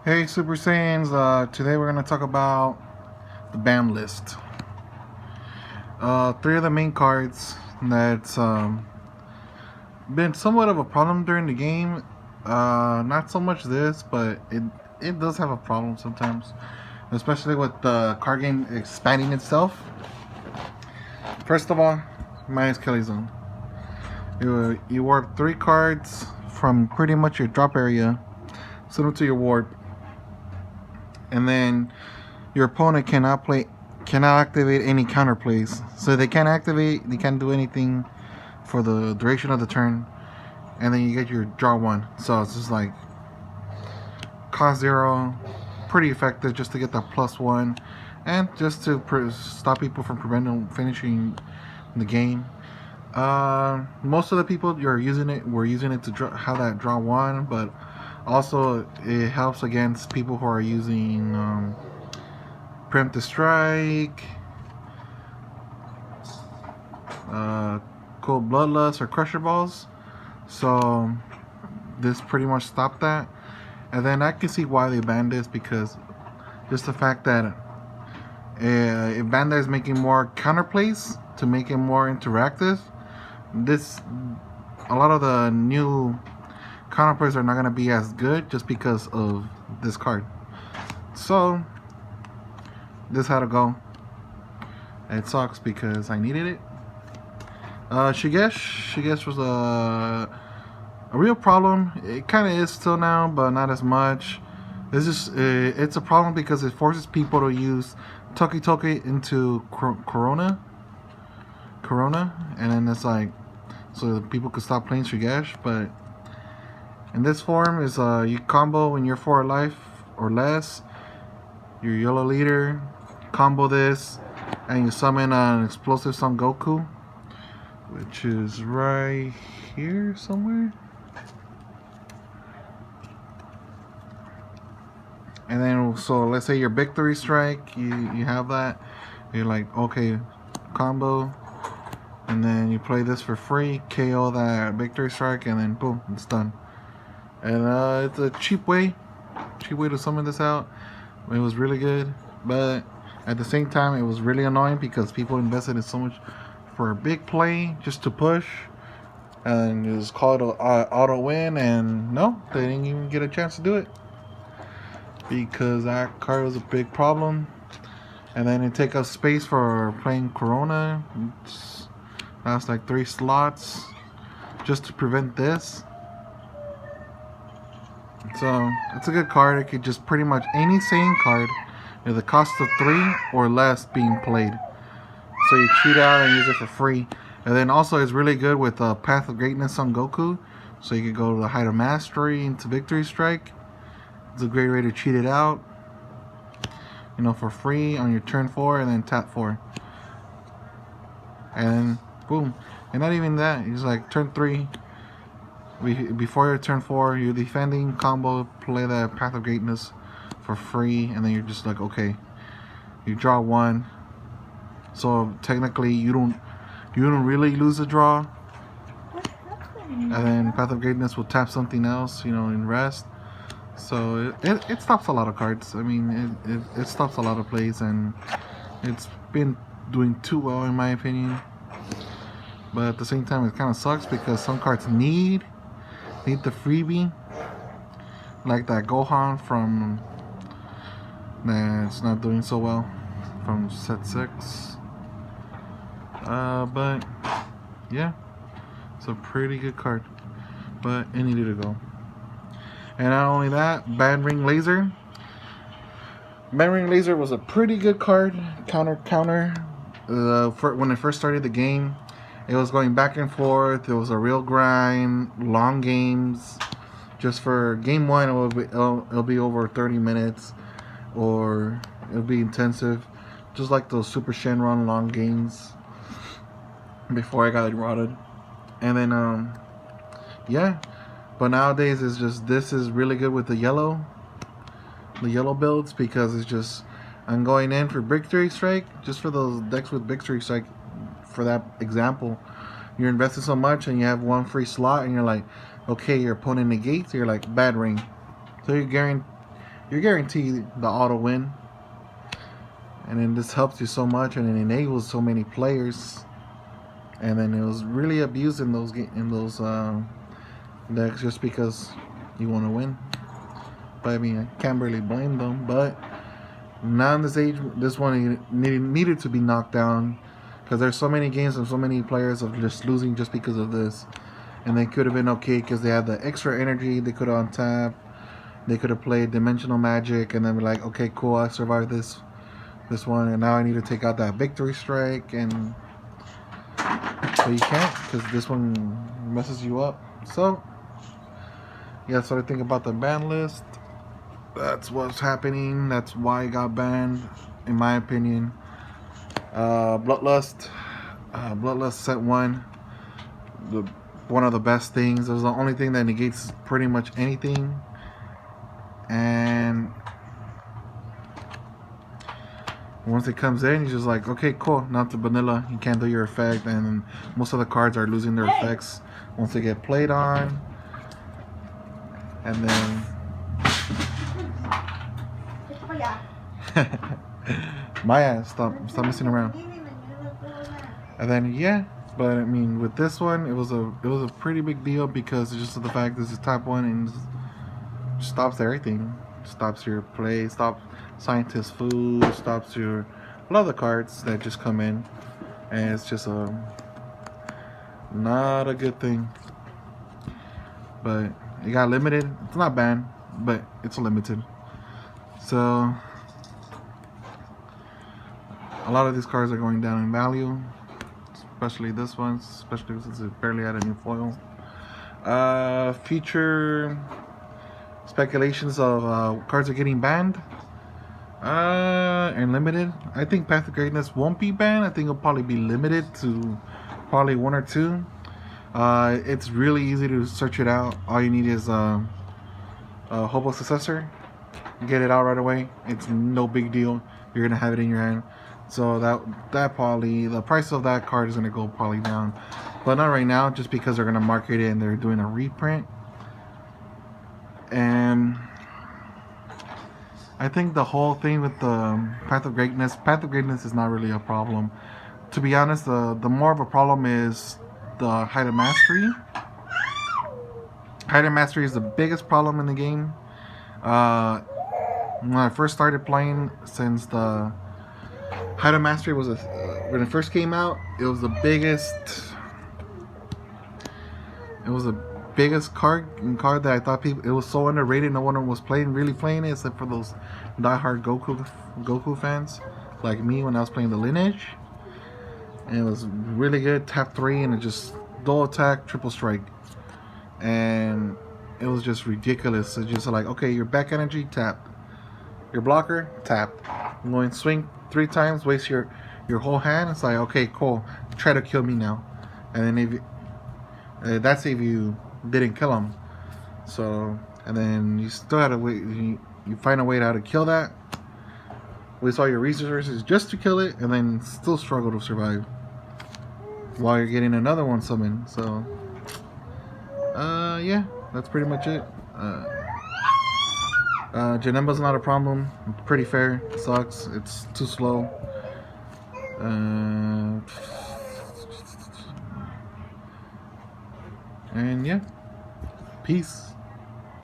Hey Super Saiyans, today we're going to talk about the ban list. Three of the main cards that's been somewhat of a problem during the game. Not so much this, but it does have a problem sometimes, especially with the card game expanding itself. First of all, minus Kelly Zone. You warp three cards from pretty much your drop area, send them to your warp, and then your opponent cannot activate any counter plays. So they can't do anything for the duration of the turn, and then you get your draw one. So it's just like cost 0, pretty effective just to get that +1, and just to stop people from preventing finishing the game. Most of the people were using it to have that draw one, but also it helps against people who are using preemptive strike, cold bloodlust, or crusher balls. So this pretty much stopped that. And then I can see why they banned this, because just the fact that if Bandai is making more counterplays to make it more interactive, a lot of the new counterplays are not going to be as good just because of this card. So this had to go. It sucks because I needed it. Shigesh was a real problem. It kind of is still now, but not as much. It's a problem because it forces people to use Toki into Corona, and then it's like, so people could stop playing Shigesh. But in this form is you combo when you're 4 life or less, your yellow leader, combo this, and you summon an explosive Son Goku, which is right here somewhere. And then, so let's say your victory strike, you have that. You're like, okay, combo, and then you play this for free, KO that victory strike, and then boom, it's done. And it's a cheap way to summon this out. It was really good, but at the same time, it was really annoying because people invested in so much for a big play just to push, and it was called an auto win, and no, they didn't even get a chance to do it because that card was a big problem. And then it take up space for playing Corona. That's like 3 slots just to prevent this. So it's a good card. It could just pretty much any Saiyan card with the cost of 3 or less being played. So you cheat out and use it for free. And then also it's really good with Path of Greatness on Goku. So you could go to the Height of Mastery into Victory Strike. It's a great way to cheat it out, you know, for free on your turn 4, and then tap 4. And boom. And not even that, it's like turn 3. Before your turn 4, you're defending, combo, play the Path of Greatness for free, and then you're just like, okay, you draw 1. So technically you don't really lose a draw. And then Path of Greatness will tap something else, you know, in rest. So it stops a lot of cards. I mean, it stops a lot of plays, and it's been doing too well in my opinion. But at the same time, it kind of sucks because some cards need the freebie, like that Gohan from that's not doing so well from set 6. But yeah, it's a pretty good card, but it needed to go. And not only that, Band Ring Laser. Band Ring Laser was a pretty good card. Counter. When I first started the game, it was going back and forth. It was a real grind, long games. Just for game 1, it'll be over 30 minutes, or it'll be intensive, just like those Super Shenron long games before I got rotted. And then yeah. But nowadays, this is really good with the yellow builds, because it's just, I'm going in for Victory Strike, just for those decks with Victory Strike. For that example, you're investing so much and you have 1 free slot, and you're like, okay, your opponent negates, you're like, bad ring. So you're guaranteed the auto win. And then this helps you so much, and it enables so many players. And then it was really abused in those decks just because you want to win. But I mean, I can't really blame them. But now in this age, this one needed to be knocked down because there's so many games and so many players of just losing just because of this. And they could have been okay because they had the extra energy. They could have untapped. They could have played Dimensional Magic and then be like, okay, cool, I survived this one, and now I need to take out that Victory Strike, and but you can't because this one messes you up. So yeah, that's what I think about the ban list. That's what's happening. That's why it got banned, in my opinion. Bloodlust set 1. One of the best things. It was the only thing that negates pretty much anything. And once it comes in, you're just like, okay, cool. Now to vanilla, you can't do your effect, and most of the cards are losing their effects once they get played on. And then Maya, stop messing around. And then yeah, but I mean, with this one, it was a pretty big deal because it's just the fact this is type 1 and it stops everything. Stops your play, stops Scientist Food, stops your a lot of the cards that just come in, and it's just not a good thing. But it got limited. It's not banned, but it's limited. So a lot of these cards are going down in value, especially this one, especially since it barely had a new foil. Future speculations of cards are getting banned and limited. I think Path of Greatness won't be banned. I think it'll probably be limited to probably 1 or 2. It's really easy to search it out. All you need is a Hobo Successor. Get it out right away. It's no big deal. You're gonna have it in your hand. So that probably, the price of that card is gonna go probably down, but not right now, just because they're gonna market it and they're doing a reprint. And I think the whole thing with the Path of Greatness is not really a problem. To be honest, the more of a problem is the Height of Mastery. Height of Mastery is the biggest problem in the game. When I first started playing, since the Height of Mastery was when it first came out, it was the biggest card that I thought it was so underrated. No one was really playing it except for those diehard Goku fans like me when I was playing the Lineage. And it was really good. Tap 3 and it just dual attack, triple strike, and it was just ridiculous. It's just like, okay, your back energy tapped, your blocker tapped. I'm going to swing 3 times, waste your whole hand. It's like, okay, cool, try to kill me now. And then if you, that's if you didn't kill him. So, and then you still had to wait. You find a way to how to kill that, waste all your resources just to kill it, and then still struggle to survive while you're getting another one summoned. So yeah, that's pretty much it. Janemba's not a problem. Pretty fair. Sucks. It's too slow. And yeah, peace.